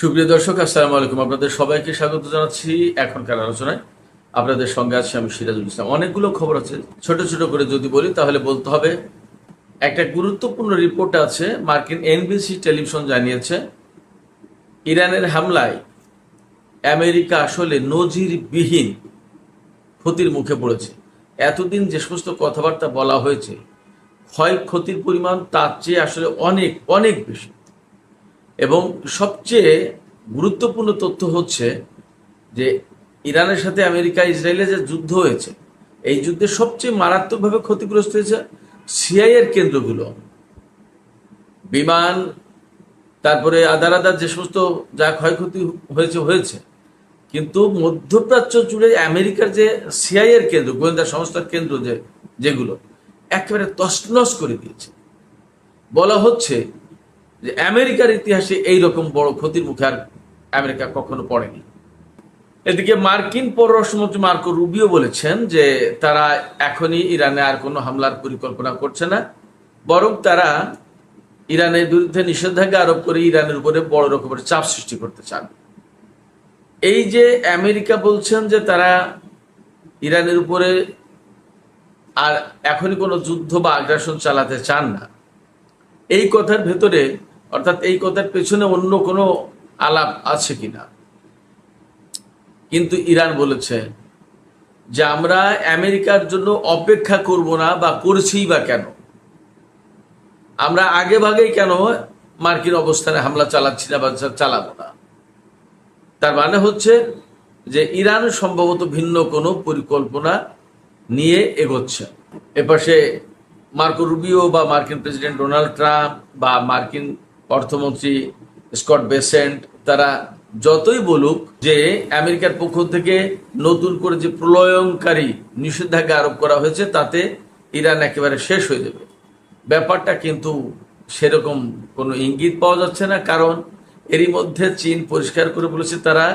সুপ্রিয় দর্শক, আসসালামু আলাইকুম। আপনাদের সবাইকে স্বাগত জানাচ্ছি এখনকার আলোচনায়। আপনাদের সঙ্গে আছি আমি সিরাজুল ইসলাম। অনেকগুলো খবর আছে, ছোট ছোট করে যদি বলি তাহলে বলতে হবে একটা গুরুত্বপূর্ণ রিপোর্ট আছে। মার্কিন এনবিসি টেলিভিশন জানিয়েছে ইরানের হামলায় আমেরিকা আসলে নজিরবিহীন ক্ষতির মুখে পড়েছে। এতদিন যে সমস্ত কথাবার্তা বলা হয়েছে, ক্ষয়ক্ষতির পরিমাণ তার চেয়ে আসলে অনেক অনেক বেশি। এবং সবচেয়ে গুরুত্বপূর্ণ তথ্য হচ্ছে যে ইরানের সাথে আমেরিকা ইসরায়েলের যে যুদ্ধ হয়েছে, এই যুদ্ধে সবচেয়ে মারাত্মকভাবে ক্ষতিগ্রস্ত হয়েছে সিআইএর কেন্দ্রগুলো, বিমান, তারপরে আদার আদার যে সমস্ত যা ক্ষয়ক্ষতি হয়েছে হয়েছে। কিন্তু মধ্যপ্রাচ্য জুড়ে আমেরিকার যে সিআইএর কেন্দ্র, গোয়েন্দা সংস্থার কেন্দ্র যেগুলো একেবারে তছনছ করে দিয়েছে। বলা হচ্ছে যে আমেরিকার ইতিহাসে এইরকম বড় ক্ষতির মুখে আর আমেরিকা কখনো পড়েনি। এদিকে মার্কিন পররাষ্ট্রমন্ত্রী মার্কো রুবিও বলেছেন যে তারা এখনই ইরানে আর কোনো হামলার পরিকল্পনা করছে না, বরং তারা ইরানের বিরুদ্ধে নিষেধাজ্ঞা আরোপ করে ইরানের উপরে বড় রকমের চাপ সৃষ্টি করতে চান। এই যে আমেরিকা বলছেন যে তারা ইরানের উপরে আর এখনই কোনো যুদ্ধ বা আগ্রাসন চালাতে চান না, এই কথার ভেতরে অর্থাৎ এই কথার পেছনে অন্য কোনো আলাপ আছে কিনা। কিন্তু ইরান বলেছে যে আমরা আমেরিকার জন্য অপেক্ষা করব না, বা করছি বা কেন, আমরা আগে ভাগেই কেন মার্কিন অবস্থানে হামলা চালাচ্ছি না বা চালাবো না। তার মানে হচ্ছে যে ইরান সম্ভবত ভিন্ন কোনো পরিকল্পনা নিয়ে এগোচ্ছে। এপাশে মার্কো রুবিও বা মার্কিন প্রেসিডেন্ট ডোনাল্ড ট্রাম্প বা মার্কিন অর্থমন্ত্রী স্কট বেসেন্ট তারা যতই বলুক যে আমেরিকার পক্ষ থেকে নতুন করে যে প্রলয়ঙ্কারী নিষেধাজ্ঞা আরোপ করা হয়েছে তাতে ইরান একেবারে শেষ হয়ে যাবে, ব্যাপারটা কিন্তু সেরকম কোনো ইঙ্গিত পাওয়া যাচ্ছে না। কারণ এরই মধ্যে চীন পরিষ্কার করে বলেছে তারা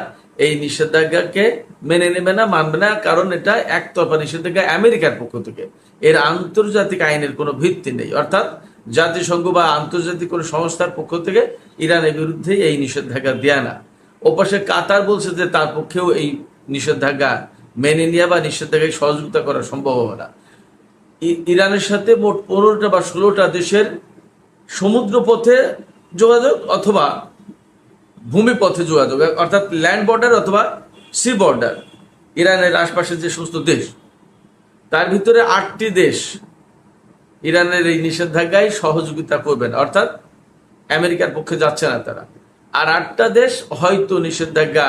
এই নিষেধাজ্ঞাকে মেনে নেবে না, মানবে না, কারণ এটা একতরফা নিষেধাজ্ঞা আমেরিকার পক্ষ থেকে। এর আন্তর্জাতিক আইনের কোনো ভিত্তি নেই, অর্থাৎ জাতিসংঘ বা আন্তর্জাতিক কোনো সংস্থার পক্ষ থেকে ইরানের বিরুদ্ধে এই নিষেধাজ্ঞা দেয়া না। ওপাশে কাতার বলছে যে তার পক্ষেও এই নিষেধাজ্ঞা মেনে নেওয়া বা নিষেধাজ্ঞায় সহযোগিতা করা সম্ভব হবে না। ইরানের সাথে মোট 15টা বা 16টা দেশের সমুদ্র পথে যোগাযোগ অথবা ভূমি পথে যোগাযোগ, অর্থাৎ ল্যান্ড বর্ডার অথবা সি বর্ডার, ইরানের আশপাশের যে সমস্ত দেশ, তার ভিতরে 8টি দেশ ইরানের এই নিষেধাজ্ঞায় সহযোগিতা করবেন, অর্থাৎ আমেরিকার পক্ষে যাচ্ছে না তারা। আর 8টা দেশ হয়তো নিষেধাজ্ঞা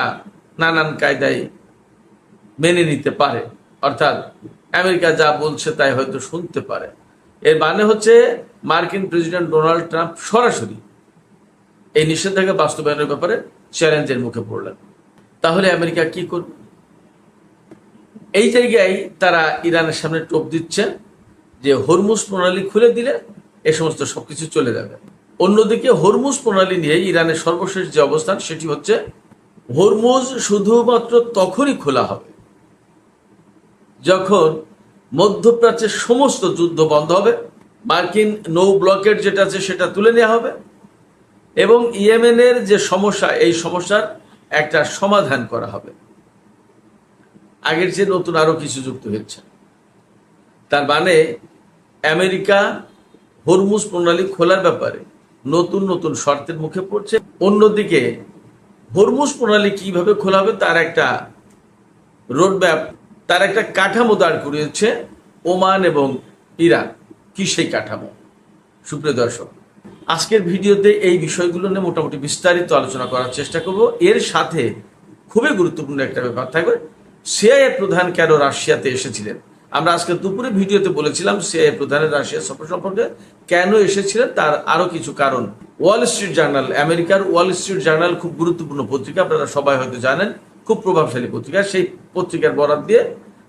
নানান কায়দায় মেনে নিতে পারে, অর্থাৎ আমেরিকা যা বলছে তাই হয়তো শুনতে পারে। এর মানে হচ্ছে মার্কিন প্রেসিডেন্ট ডোনাল্ড ট্রাম্প সরাসরি এই নিষেধাজ্ঞা বাস্তবায়নের ব্যাপারে চ্যালেঞ্জের মুখে পড়লেন। তাহলে আমেরিকা কি করবে? এই জায়গায় তারা ইরানের সামনে টোপ দিচ্ছে যে হরমুজ প্রণালী খুলে দিলে এ সমস্ত সবকিছু চলে যাবে। অন্যদিকে হরমুজ প্রণালী নিয়ে ইরানের সর্বশেষ যে অবস্থান সেটি হচ্ছে হরমুজ শুধুমাত্র তখনই খোলা হবে যখন মধ্যপ্রাচ্যের সমস্ত যুদ্ধ বন্ধ হবে, মার্কিন নৌ ব্লকেট যেটা আছে সেটা তুলে নেওয়া হবে, এবং ইয়েমেনের যে সমস্যা, এই সমস্যার একটা সমাধান করা হবে। আগের যে নতুন আরো কিছু যুক্ত হয়েছে, তার মানে আমেরিকা হরমুজ প্রণালী খোলার ব্যাপারে নতুন নতুন শর্তের মুখে পড়ছে। অন্যদিকে হরমুজ প্রণালী কিভাবে খোলা হবে তার একটা রোডম্যাপ, তার একটা কাঠামো দাঁড় করিয়েছে ওমান এবং ইরান। কি সেই কাঠামো? সুপ্রিয় দর্শক, আজকের ভিডিওতে এই বিষয়গুলো নিয়ে মোটামুটি বিস্তারিত আলোচনা করার চেষ্টা করব। এর সাথে খুবই গুরুত্বপূর্ণ একটা ব্যাপার থাকবে, সিআইএ প্রধান কেন রাশিয়াতে এসেছিলেন। আমরা আজকে দুপুরে ভিডিওতে বলেছিলাম সিআইএ প্রধানের রাশিয়া সফর সম্পর্কে কেন এসেছিলেন, তার আরো কিছু কারণ। ওয়াল স্ট্রিট জার্নাল, আমেরিকার ওয়াল স্ট্রিট জার্নাল খুব গুরুত্বপূর্ণ পত্রিকা, আপনারা সবাই হয়তো জানেন, খুব প্রভাবশালী পত্রিকা। সেই পত্রিকার বরাত দিয়ে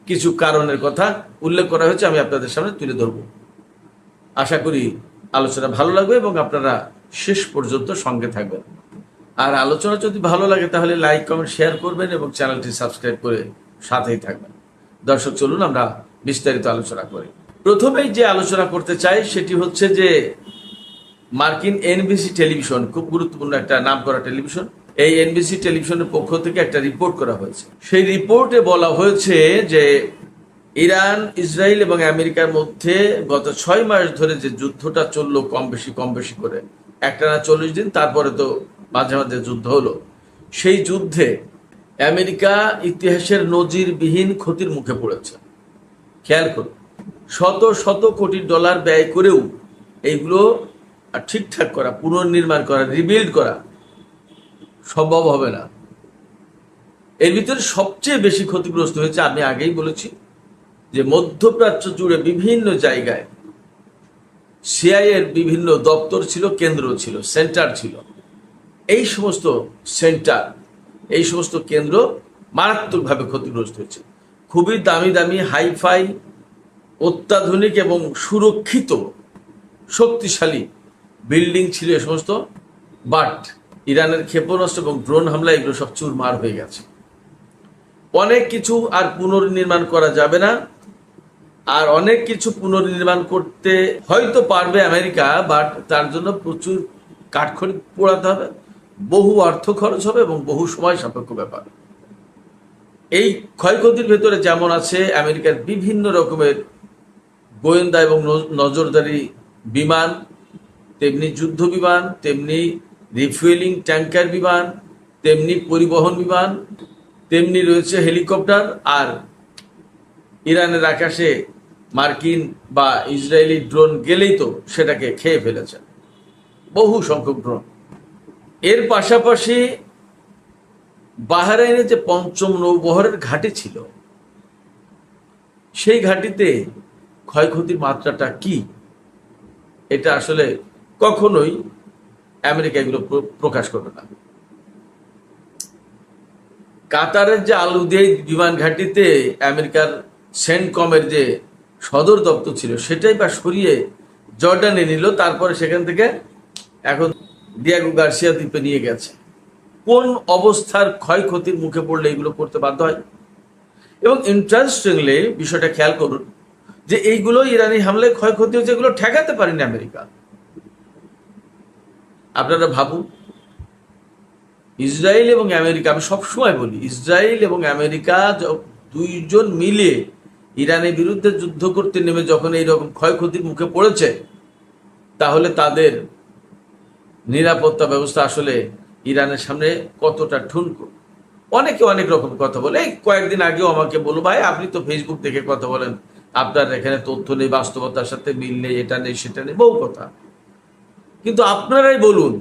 কিছু কারণের কথা উল্লেখ করা হয়েছে, আমি আপনাদের সামনে তুলে ধরব। আশা করি আলোচনা ভালো লাগবে এবং আপনারা শেষ পর্যন্ত সঙ্গে থাকবেন। আর আলোচনা যদি ভালো লাগে তাহলে লাইক, কমেন্ট, শেয়ার করবেন এবং চ্যানেলটি সাবস্ক্রাইব করে সাথেই থাকবেন। দর্শক, চলুন আমরা বিস্তারিত আলোচনা করি। প্রথমেই যে আলোচনা করতে চাই সেটি হচ্ছে যে মার্কিন এনবিসি টেলিভিশন, খুব গুরুত্বপূর্ণ একটা নামকরা টেলিভিশন, এই এনবিসি টেলিভিশনের পক্ষ থেকে একটা রিপোর্ট করা হয়েছে। সেই রিপোর্টে বলা হয়েছে যে ইরান, ইসরায়েল এবং আমেরিকার মধ্যে গত 6 মাস ধরে যে যুদ্ধটা চললো কম বেশি করে, একটানা 40 দিন, তারপরে তো মাঝে মাঝে যুদ্ধ হলো, সেই যুদ্ধে আমেরিকা ইতিহাসের নজিরবিহীন ক্ষতির মুখে পড়েছে। খেয়াল করুন, শত শত কোটি ডলার ব্যয় করেও এইগুলো ঠিকঠাক করা, পুনর্নির্মাণ করা, রিবিল্ড করা সম্ভব হবে না। এর ভিতরে সবচেয়ে বেশি ক্ষতিগ্রস্ত হয়েছে, আমি আগেই বলেছি, যে মধ্যপ্রাচ্য জুড়ে বিভিন্ন জায়গায় সিআইএর বিভিন্ন দপ্তর ছিল, কেন্দ্র ছিল, সেন্টার ছিল। এই সমস্ত সেন্টার, এই সমস্ত কেন্দ্র মারাত্মকভাবে ক্ষতিগ্রস্ত হয়েছে। খুবই দামি দামি হাইফাই, অত্যাধুনিক এবং সুরক্ষিত শক্তিশালী বিল্ডিং ছিল এ সমস্ত, বাট ইরানের ক্ষেপণাস্ত্র এবং ড্রোন হামলা এগুলো সব চুরমার হয়ে গেছে। অনেক কিছু আর পুনর্নির্মাণ করা যাবে না, আর অনেক কিছু পুনর্নির্মাণ করতে হয়তো পারবে আমেরিকা, বাট তার জন্য প্রচুর কাঠখড়ি পোড়াতে হবে, বহু অর্থ খরচ হবে এবং বহু সময় সাপেক্ষ ব্যাপার। এই ক্ষয়ক্ষতির ভেতরে যেমন আছে আমেরিকার বিভিন্ন রকমের গোয়েন্দা এবং নজরদারি বিমান, তেমনি যুদ্ধ বিমান, তেমনি রিফুয়েলিং ট্যাঙ্কার বিমান, তেমনি পরিবহন বিমান, তেমনি রয়েছে হেলিকপ্টার। আর ইরানের আকাশে মার্কিন বা ইসরায়েলি ড্রোন গেলেই তো সেটাকে খেয়ে ফেলেছে, বহু সংখ্যক ড্রোন। এর পাশাপাশি বাহরাইনে যে ৫ম নৌবহরের ঘাঁটি ছিল, সেই ঘাঁটিতে ক্ষয়ক্ষতির মাত্রাটা কি, এটা আসলে কখনোই আমেরিকা এগুলো প্রকাশ করবে না। কাতারের যে আল উদেইদ বিমান ঘাঁটিতে আমেরিকার সেন্টকমের যে সদর দপ্তর ছিল, সেটাই বা সরিয়ে জর্ডানে নিল, তারপরে সেখান থেকে এখন ডিয়েগো গার্সিয়া দ্বীপে নিয়ে গেছে। কোন অবস্থার ক্ষয়ক্ষতির মুখে পড়লে এগুলো করতে বাধ্য হয়? এবং ইন্টারেস্টিংলি বিষয়টা খেয়াল করুন যে এইগুলো ইরানি হামলায় ক্ষয়ক্ষতি হচ্ছে, এগুলো ঠেকাতে পারেনি আমেরিকা। আপনারা ভাবুন, ইসরায়েল এবং আমেরিকা, আমি সবসময় বলি, ইসরায়েল এবং আমেরিকা দুইজন মিলে ইরানের বিরুদ্ধে যুদ্ধ করতে নেমে যখন এইরকম ক্ষয়ক্ষতির মুখে পড়েছে, তাহলে তাদের নিরাপত্তা ব্যবস্থা আসলে ইরানের সামনে কতটা ঠুনকো। অনেকে অনেক রকম কথা বলে। এই কয়েকদিন আগেও আমাকে বলো, ভাই আপনি তো ফেসবুক দেখে কথা বলেন, আপনার এখানে তথ্য নেই, বাস্তবতার সাথে মিল নেই, এটা নেই সেটা নেই, বহু কথা। কিন্তু আপনারাই বলুন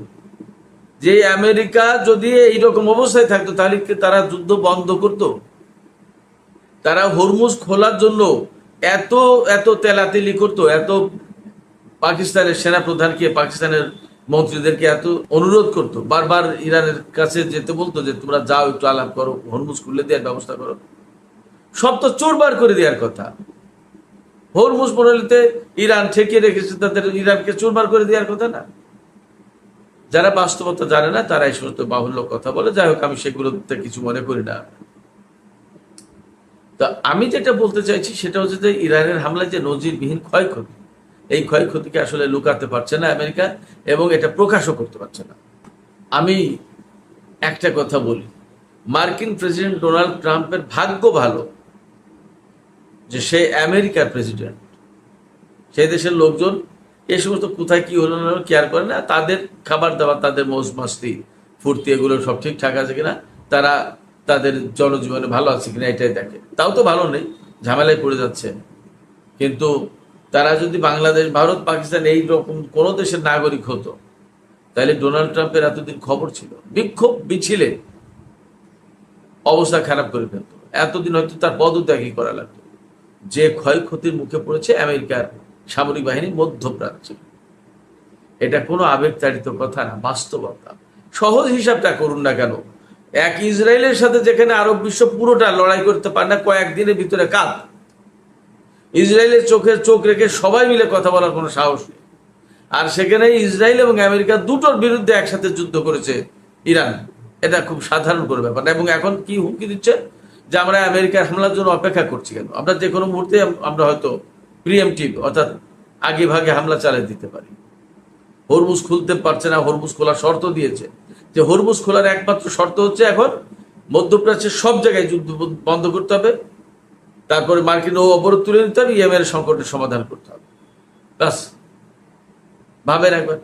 যে আমেরিকা যদি এইরকম অবস্থায় থাকতো, তাহলে কি তারা যুদ্ধ বন্ধ করতো? তারা হরমুজ খোলার জন্য এত এত তেলাতেলি করতো, এত পাকিস্তানের সেনাপ্রধানকে, পাকিস্তানের মন্ত্রীদেরকে এত অনুরোধ করতো, বারবার ইরানের কাছে যেতে বলতো যে তোমরা যাও, একটু আলাপ করো, হরমুজ খুলে দেওয়ার ব্যবস্থা করো। সব তো চোরবার করে দেওয়ার কথা। হরমুজ প্রণালীতে ইরান ঠেকিয়ে রেখেছে, তাদের ইরানকে চোরবার করে দেওয়ার কথা না। যারা বাস্তবতা জানে না তারা এই সমস্ত বাহুল্য কথা বলে। যাই হোক, আমি সেগুলোতে কিছু মনে করি না। তা আমি যেটা বলতে চাইছি সেটা হচ্ছে যে ইরানের হামলায় যে নজিরবিহীন ক্ষয়ক্ষতি, এই ক্ষয়ক্ষতিকে আসলে লুকাতে পারছে না আমেরিকা, এবং এটা প্রকাশও করতে পারছে না। আমি একটা কথা বলি, মার্কিন প্রেসিডেন্ট ডোনাল্ড ট্রাম্পের ভাগ্য ভালো যে সে আমেরিকার প্রেসিডেন্ট। সেই দেশের লোকজন এই সমস্ত কোথায় কি হলো না কেয়ার করে না। তাদের খাবার দাবার, তাদের মৌজ মাস্তি ফুর্তি, এগুলো সব ঠিকঠাক আছে কিনা, তারা তাদের জনজীবনে ভালো আছে কিনা এটাই দেখে। তাও তো ভালো নেই, ঝামেলায় পড়ে যাচ্ছে। কিন্তু তারা যদি বাংলাদেশ, ভারত, পাকিস্তান এই রকম কোনো দেশের নাগরিক হতো, তাহলে ডোনাল্ড ট্রাম্পের এতদিন খবর ছিল, বিক্ষোভ মিছিলে অবস্থা খারাপ করে ফেলতো, এতদিন হয়তো তার পদত্যাগই করা লাগতো। যে ক্ষয়ক্ষতির মুখে পড়েছে আমেরিকার সামরিক বাহিনী মধ্যপ্রাচ্যে, এটা কোনো আবেগতাড়িত কথা না, বাস্তবতা। সহজ হিসাবটা করুন না কেন, এক ইসরায়েলের সাথে যেখানে আরব বিশ্ব পুরোটা লড়াই করতে পারে না কয়েকদিনের ভিতরে, কাঁদ ইসরায়েলের চোখের চোখ রেখে সবাই মিলে কথা বলার কোনো সাহস নেই। আর সেখানে ইসরায়েল এবং আমেরিকা দুটোর বিরুদ্ধে একসাথে যুদ্ধ করেছে ইরান, এটা খুব সাধারণ করে ব্যাপার না। এবং এখন কি হুমকি দিচ্ছে যে আমরা আমেরিকার হামলার জন্য অপেক্ষা করছি কেন, আমরা যে কোনো মুহূর্তে আমরা হয়তো প্রিএমটিভ, অর্থাৎ আগে ভাগে হামলা চালিয়ে দিতে পারি। হরমুজ খুলতে পারছে না, হরমুজ খোলার শর্ত দিয়েছে। যে হরমুজ খোলার একমাত্র শর্ত হচ্ছে এখন মধ্যপ্রাচ্যের সব জায়গায় যুদ্ধ বন্ধ করতে হবে, তারপরে মার্কিন অবরোধ তুলে নিতে হবে, ইয়েমেনের সংকটের সমাধান করতে হবে। ব্যাস, ভাবেন একবার।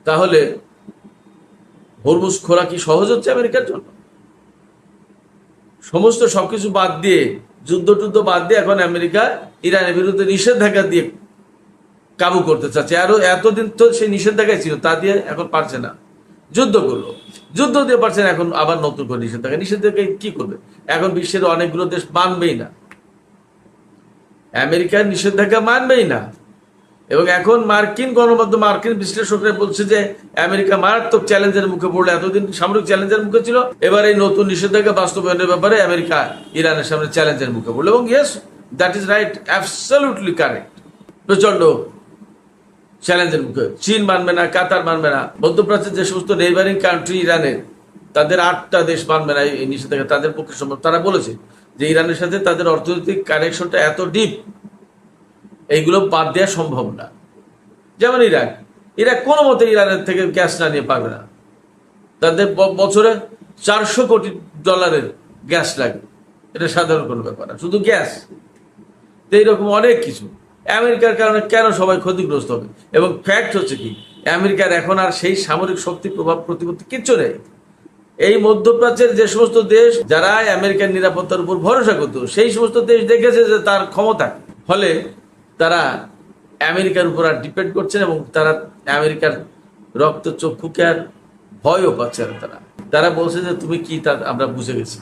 তাহলে হরমুজ খোলা কি সহজ হচ্ছে আমেরিকার জন্য? সমস্ত সবকিছু বাদ দিয়ে, যুদ্ধ বাদ দিয়ে এখন আমেরিকা ইরানের বিরুদ্ধে নিষেধাজ্ঞা দিয়ে কাবু করতে চাচ্ছে। আরো এতদিন তো সেই নিষেধাজ্ঞায় ছিল, তা দিয়ে এখন পারছে না, যুদ্ধ করলো, যুদ্ধ দিয়ে পারছে না, এখন আবার নতুন করে নিষেধাজ্ঞা কি করবে? এখন বিশ্বের অনেকগুলো দেশ মানবেই না, আমেরিকার নিষেধাজ্ঞা মানবেই না। এবং এখন মার্কিন গণমাধ্যম, মার্কিন বিশ্লেষকরা বলছে যে আমেরিকা মারাত্মক চ্যালেঞ্জের মুখে পড়লো। এতদিন সামরিক চ্যালেঞ্জের মুখে ছিল, এবার এই নতুন নিষেধাজ্ঞা বাস্তবায়নের ব্যাপারে আমেরিকা ইরানের সামনে চ্যালেঞ্জের মুখে পড়লো। এবং yes, that is right, absolutely correct. প্রচন্ড চ্যালেঞ্জের মুখে। চীন মানবে না, কাতার মানবে না, মধ্যপ্রাচ্যের যে সমস্ত নেইবারিং কান্ট্রি ইরানের, তাদের 8টা দেশ মানবে না এই নিষেধাজ্ঞা। তাদের পক্ষে সম্ভব। তারা বলেছে যে ইরানের সাথে তাদের অর্থনৈতিক কানেকশনটা এত ডিপ, এইগুলো বাদ দেওয়া সম্ভব না। যেমন ইরাক কোনো মতে ইরানের থেকে গ্যাস না নিয়ে পারবে না। তাদের বছরে $400 কোটি গ্যাস লাগে, এটা সাধারণ কোনো ব্যাপার না, শুধু গ্যাস। তো এইরকম অনেক কিছু আমেরিকার কারণে কেন সবাই ক্ষতিগ্রস্ত হবে। এবং ফ্যাক্ট হচ্ছে কি, আমেরিকার এখন আর সেই সামরিক শক্তি প্রভাব প্রতিপত্তি কিচ্ছু নেই। এই মধ্যপ্রাচ্যের যে সমস্ত দেশ যারা আমেরিকার নিরাপত্তার উপর ভরসা করত, সেই সমস্ত দেশ দেখেছে যে তার ক্ষমতা, ফলে তারা আমেরিকার উপর আর ডিপেন্ড করছেন এবং তারা আমেরিকার রক্ত চক্ষুকে আর ভয়ও পাচ্ছে না। তারা বলছে যে তুমি কি, তা আমরা বুঝে গেছি,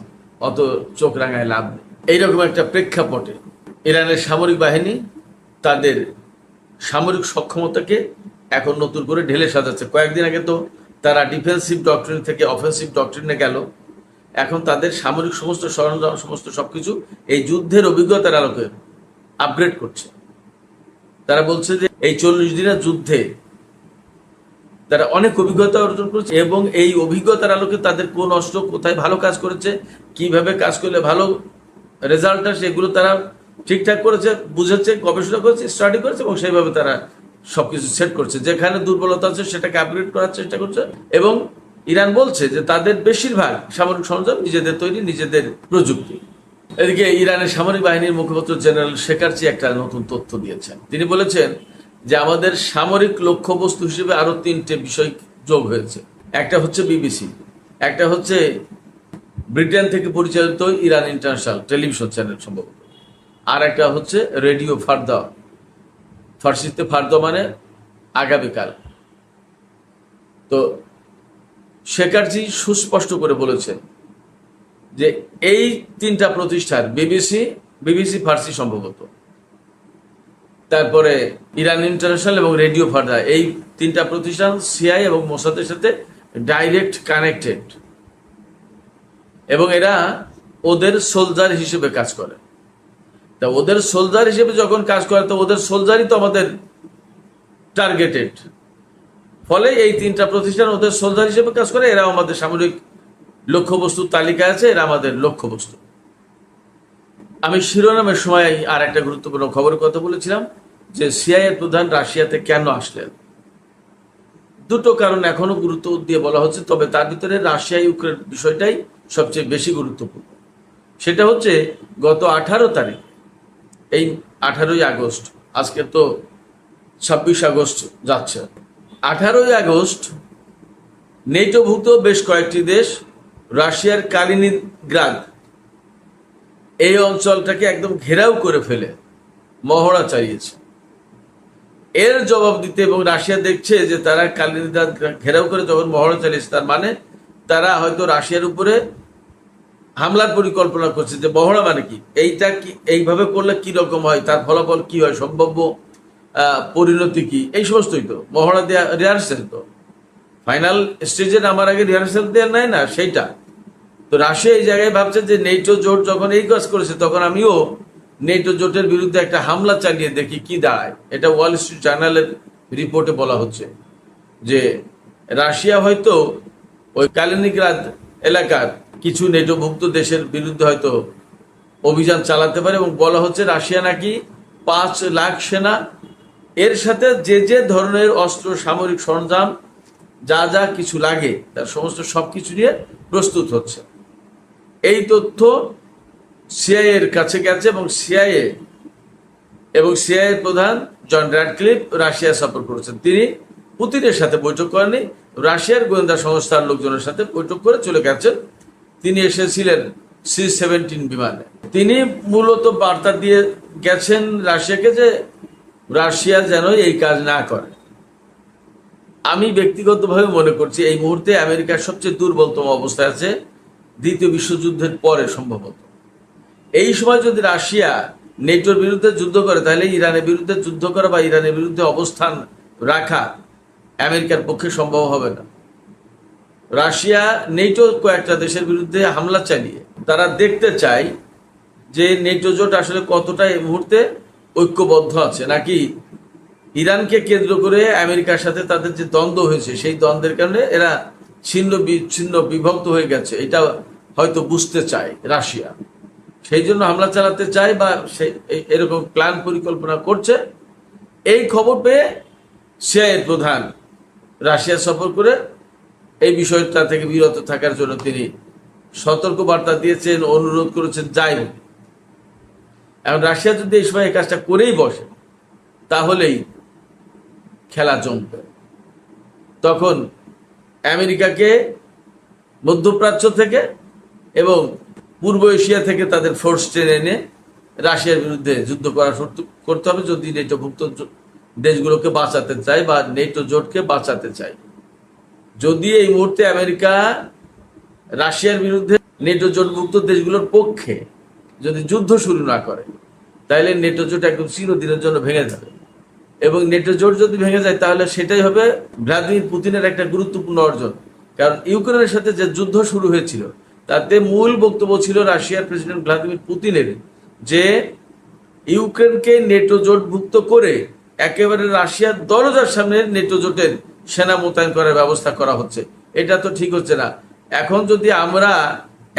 অত চোখ রাঙায় লাভ নেই। এইরকম একটা প্রেক্ষাপটে ইরানের সামরিক বাহিনী তাদের সামরিক সক্ষমতাকে এখন নতুন করে ঢেলে সাজাচ্ছে। কয়েকদিন আগে তো তারা ডিফেন্সিভ ডক্ট্রিন থেকে অফেন্সিভ ডক্ট্রিনে গেল। এখন তাদের সামরিক সমস্ত সরঞ্জাম, সমস্ত সবকিছু এই যুদ্ধের অভিজ্ঞতার আলোকে আপগ্রেড করছে। তারা বলছে যে এই 40 দিনের যুদ্ধে তারা অনেক অভিজ্ঞতা অর্জন করেছে এবং এই অভিজ্ঞতার আলোকে তাদের কোন অস্ত্র কোথায় ভালো কাজ করেছে, কিভাবে কাজ করলে ভালো রেজাল্ট আসে, এগুলো তারা ঠিকঠাক করেছে, বুঝেছে, গবেষণা করেছে, স্টাডি করেছে এবং সেইভাবে তারা সবকিছু সেট করছে। যেখানে দুর্বলতা আছে সেটাকে আপগ্রেড করার চেষ্টা করছে। এবং ইরান বলছে যে তাদের বেশিরভাগ সামরিক সরঞ্জাম নিজেদের তৈরি, নিজেদের প্রযুক্তি। এদিকে ইরানের সামরিক বাহিনীর মুখপাত্র জেনারেল শেকারচি একটা নতুন তথ্য দিয়েছেন। তিনি বলেছেন যে আমাদের সামরিক লক্ষ্যবস্তু হিসেবে আরো 3টে বিষয় যোগ হয়েছে। একটা হচ্ছে বিবিসি, একটা হচ্ছে ব্রিটেন থেকে পরিচালিত ইরান ইন্টারন্যাশনাল টেলিভিশন চ্যানেল সম্ভবত, আর একটা হচ্ছে রেডিও ফারদা। ফার্সিতে ফারদা মানে আগামীকাল। তো শেকারজি সুস্পষ্ট করে বলেছেন যে এই 3টা প্রতিষ্ঠান, বিবিসি ফার্সি সম্ভবত, তারপরে ইরান ইন্টারন্যাশনাল এবং রেডিও ফারদা, এই 3টা প্রতিষ্ঠান সিআই এবং মোসাদের সাথে ডাইরেক্ট কানেক্টেড এবং এরা ওদের সোলজার হিসেবে কাজ করে। তা ওদের সোলজার হিসেবে যখন কাজ করে, তো ওদের সোলজারই তো আমাদের টার্গেটেড। ফলে এই 3টা প্রতিষ্ঠান ওদের সোলজার হিসেবে কাজ করে, এরা আমাদের সামরিক লক্ষ্যবস্তুর তালিকা আছে, এরা আমাদের লক্ষ্যবস্তু। আমি শিরোনামের সময় আর একটা গুরুত্বপূর্ণ খবরের কথা বলেছিলাম যে সিআইএ প্রধান রাশিয়াতে কেন আসলেন। 2টো কারণ এখনো গুরুত্ব দিয়ে বলা হচ্ছে, তবে তার ভিতরে রাশিয়া ইউক্রেন বিষয়টাই সবচেয়ে বেশি গুরুত্বপূর্ণ। সেটা হচ্ছে গত 18 তারিখ, এই 18ই আগস্ট, আজকে তো 26 আগস্ট যাচ্ছে, 18ই আগস্ট নেটোভুক্ত বেশ কয়েকটি দেশ রাশিয়ার কালিনিনগ্রাদ এই অঞ্চলটাকে একদম ঘেরাও করে ফেলে মহড়া চালিয়েছে। এর জবাব দিতে, এবং রাশিয়া দেখছে যে তারা কালিনিনগ্রাদ ঘেরাও করে যখন মহড়া চালিয়েছে, তার মানে তারা হয়তো রাশিয়ার উপরে হামলার পরিকল্পনা করছে। যে মহড়া মানে কি, এইটা কি, এইভাবে করলে কি রকম হয়, তার ফলাফল কি হয়, সম্ভাব্য পরিণতি কি, এই সমস্তই তো মহড়া দেওয়া, রিহার্সেল। তো ফাইনাল স্টেজে নামার আগে রিহার্সেল দেওয়া নেয় না, সেইটা তো রাশিয়া এই জায়গায় ভাবছে যে নেটো জোট যখন এই কাজ করেছে, তখন আমিও নেটো জোটের বিরুদ্ধে একটা হামলা চালিয়ে দেখি কি দাঁড়ায়। এটা ওয়াল স্ট্রিট জার্নালের রিপোর্টে বলা হচ্ছে যে রাশিয়া হয়তো ওই কালিনিনগ্রাদ এলাকার কিছু নেটোভুক্ত দেশের বিরুদ্ধে হয়তো অভিযান চালাতে পারে। এবং বলা হচ্ছে রাশিয়া নাকি 5 লাখ সেনা, এর সাথে যে যে ধরনের অস্ত্র, সামরিক সরঞ্জাম যা যা কিছু লাগে তার সমস্ত সবকিছু নিয়ে প্রস্তুত হচ্ছে। এই তথ্য সিআইএ এর কাছে গেছে এবং সিআইএ প্রধান জন র্যাডক্লিফ রাশিয়া সফর করেছেন। তিনি পুতিনের সাথে বৈঠক করেননি, রাশিয়ার গোয়েন্দা সংস্থার লোকজনের সাথে বৈঠক করে চলে গেছেন। তিনি এসেছিলেন C-17 বিমানে। তিনি মূলত বার্তা দিয়ে গেছেন রাশিয়াকে যে রাশিয়া যেন এই কাজ না করে। আমি ব্যক্তিগতভাবে মনে করছি এই মুহূর্তে আমেরিকার সবচেয়ে দুর্বলতম অবস্থায় আছে দ্বিতীয় বিশ্বযুদ্ধের পরে সম্ভবত। এই সময় যদি রাশিয়া নেটোর বিরুদ্ধে যুদ্ধ করে তাহলে ইরানের বিরুদ্ধে যুদ্ধ করা বা ইরানের বিরুদ্ধে অবস্থান রাখা আমেরিকার পক্ষে সম্ভব হবে না। রাশিয়া নেটো কয়েকটা দেশের বিরুদ্ধে হামলা চালিয়ে তারা দেখতে চায় যে নেটো জোট আসলে কতটা এই মুহূর্তে ঐক্যবদ্ধ আছে, নাকি ইরানকে কেন্দ্র করে আমেরিকার সাথে তাদের যে দ্বন্দ্ব হয়েছে সেই দ্বন্দ্বের কারণে এরা ছিন্ন বিচ্ছিন্ন বিভক্ত হয়ে গেছে। এটা হয়তো বুঝতে চায় রাশিয়া, সেই জন্য হামলা চালাতে চায় বা এরকম প্ল্যান পরিকল্পনা করছে। এই খবর পেয়ে সিআইএ প্রধান রাশিয়া সফর করে এই বিষয়টা থেকে বিরত থাকার জন্য তিনি সতর্ক বার্তা দিয়েছেন, অনুরোধ করেছেন। যাই হোক, এখন রাশিয়া যদি এই সময় এই কাজটা করেই বসে তাহলেই খেলা জমবে। তখন আমেরিকাকে মধ্যপ্রাচ্য থেকে এবং পূর্ব এশিয়া থেকে তাদের ফোর্স টেনে এনে রাশিয়ার বিরুদ্ধে যুদ্ধ করতে হবে যদি নেটোভুক্ত দেশগুলোকে বাঁচাতে চায় বা নেটো জোটকে বাঁচাতে চায়। যদি এই মুহূর্তে আমেরিকা রাশিয়ার বিরুদ্ধে নেটো জোটভুক্ত দেশগুলোর পক্ষে যদি যুদ্ধ শুরু না করে তাহলে নেটো জোট একদম চিরদিনের জন্য ভেঙে যাবে। এবং নেটো জোট যদি ভেঙে যায় তাহলে সেটাই হবে ভ্লাদিমির পুতিনের একটা গুরুত্বপূর্ণ অর্জন। কারণ ইউক্রেনের সাথে যে যুদ্ধ শুরু হয়েছিল তাতে মূল বক্তব্য ছিল রাশিয়ার প্রেসিডেন্ট ভ্লাদিমির পুতিনের যে ইউক্রেনকে নেটো জোটভুক্ত করে একেবারে রাশিয়ার দরজার সামনে নেটো জোটের সেনা মোতায়েন করার ব্যবস্থা করা হচ্ছে। এটা তো ঠিক হচ্ছে না। এখন যদি আমরা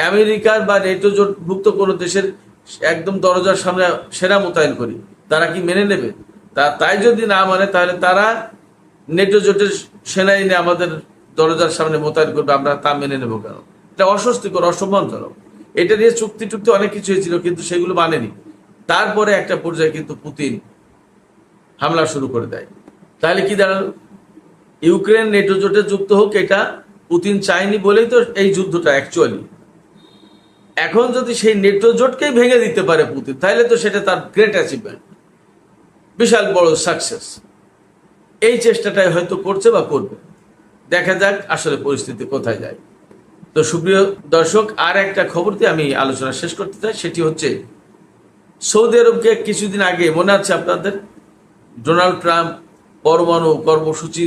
আমেরিকার বা নেটো জোটভুক্ত কোনো দেশের একদম দরজার সামনে সেনা মোতায়েন করি, তারা কি মেনে নেবে? তাই যদি না মানে তাহলে তারা নেটো জোটের সেনা এনে আমাদের দরজার সামনে মোতায়েন করবে, আমরা তা মেনে নেব কেন? এটা অস্বস্তিকর, অসম্মানজনক। এটা নিয়ে চুক্তি অনেক কিছু হয়েছিল কিন্তু সেগুলো মানেনি। তারপরে একটা পর্যায়ে কিন্তু পুতিন হামলা শুরু করে দেয়। তাহলে কি দাঁড়ালো? ইউক্রেন নেটো জোটে যুক্ত হোক এটা পুতিন চায়নি বলেই তো এই যুদ্ধটা অ্যাকচুয়ালি। এখন যদি সেই নেটো জোটকেই ভেঙে দিতে পারে পুতিন তাহলে তো সেটা তার গ্রেট অ্যাচিভমেন্ট, বিশাল বড় সাকসেস। এই চেষ্টাটাই হয়তো করছে বা করবে। দেখা যাক আসলে পরিস্থিতি কোথায় যায়। তো সুপ্রিয় দর্শক, আর একটা খবর দিয়ে আমি আলোচনা শেষ করতে চাই। সেটি হচ্ছে সৌদি আরবকে কিছুদিন আগে মনে আছে আপনাদের, ডোনাল্ড ট্রাম্প পরমাণু কর্মসূচি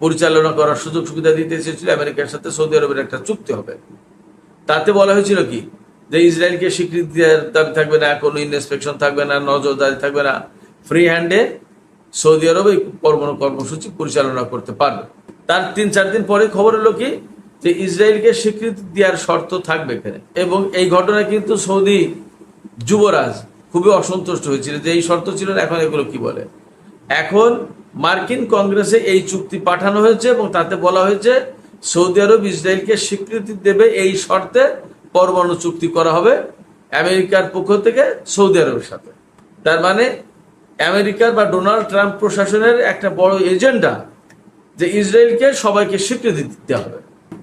পরিচালনা করার সুযোগ সুবিধা দিতে চেয়েছিল আমেরিকার সাথে সৌদি আরবের একটা চুক্তি হবে। তাতে বলা হয়েছিল কি যে ইসরায়েলকে স্বীকৃতি দেওয়ার দাবি থাকবে না, কোনো ইনস্পেকশন থাকবে না, নজরদারি থাকবে না, ফ্রি হ্যান্ডে সৌদি আরব এই পরমাণু কর্মসূচি পরিচালনা করতে পারবে। তার 3-4 দিন পরে খবর হলো কি যে ইসরায়েলকে স্বীকৃতি দেওয়ার শর্ত থাকবে এখানে। এবং এই ঘটনায় কিন্তু সৌদি যুবরাজ খুবই অসন্তুষ্ট হয়েছিল যে এই শর্ত ছিল না, এখন এগুলো কি বলে। এখন মার্কিন কংগ্রেসে এই চুক্তি পাঠানো হয়েছে এবং তাতে বলা হয়েছে সৌদি আরব ইসরায়েলকে স্বীকৃতি দেবে এই শর্তে পরমাণু চুক্তি করা হবে আমেরিকার পক্ষ থেকে সৌদি আরবের সাথে। তার মানে আমেরিকার বা ডোনাল্ড ট্রাম্প প্রশাসনের একটা বড় এজেন্ডা যে ইসরায়েলকে সবাইকে স্বীকৃতি দিতে হবে,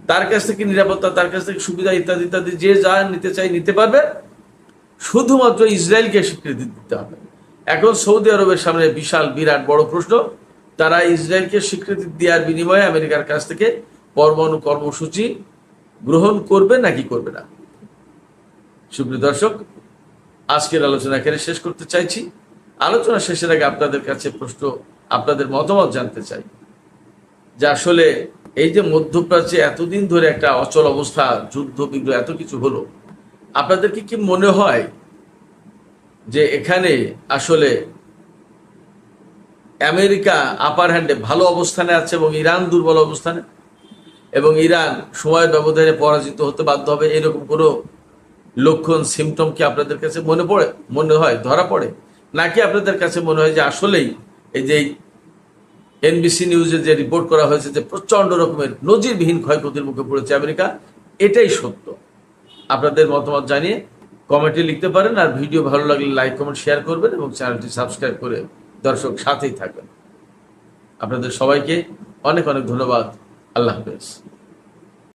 তার কাছ থেকে নিরাপত্তা, তার কাছ থেকে সুবিধা ইত্যাদি ইত্যাদি যে যা নিতে চাই নিতে পারবে, শুধুমাত্র ইসরায়েলকে স্বীকৃতি দিতে হবে। এখন সৌদি আরবের সামনে বিশাল বিরাট বড় প্রশ্ন, তারা ইসরায়েলকে স্বীকৃতি দেওয়ার বিনিময়ে আমেরিকার কাছ থেকে পরমাণু কর্মসূচি গ্রহণ করবে নাকি করবে না। সুপ্রিয় দর্শক, আজকের আলোচনা এখানে শেষ করতে চাইছি। আলোচনা শেষের আগে আপনাদের কাছে প্রশ্ন, আপনাদের মতামত জানতে চাই যে আসলে এই যে মধ্যপ্রাচ্যে এতদিন ধরে একটা অচল অবস্থা, যুদ্ধ বিগ্রহ এত কিছু হলো, আপনাদেরকে কি মনে হয় যে এখানে আসলে আমেরিকা আপার হ্যান্ডে ভালো অবস্থানে আছে এবং ইরান দুর্বল অবস্থানে, এবং ইরান সময়ের ব্যবধানে পরাজিত হতে বাধ্য হবে, এরকম কোনো লক্ষণ সিমটম কি আপনাদের কাছে মনে হয় ধরা পড়ে? নাকি আপনাদের কাছে মনে হয় যে আসলেই এই যে এনবিসি নিউজে যে রিপোর্ট করা হয়েছে যে প্রচন্ড রকমের নজিরবিহীন ক্ষয়ক্ষতির মুখে পড়েছে আমেরিকা, এটাই সত্য। আপনাদের মতামত জানিয়ে কমেন্টে লিখতে পারেন, আর ভিডিও ভালো লাগলে লাইক কমেন্ট শেয়ার করবেন এবং চ্যানেলটি সাবস্ক্রাইব করে দর্শক সাথেই থাকবেন। আপনাদের সবাইকে অনেক অনেক ধন্যবাদ। আল্লাহ হাফেজ।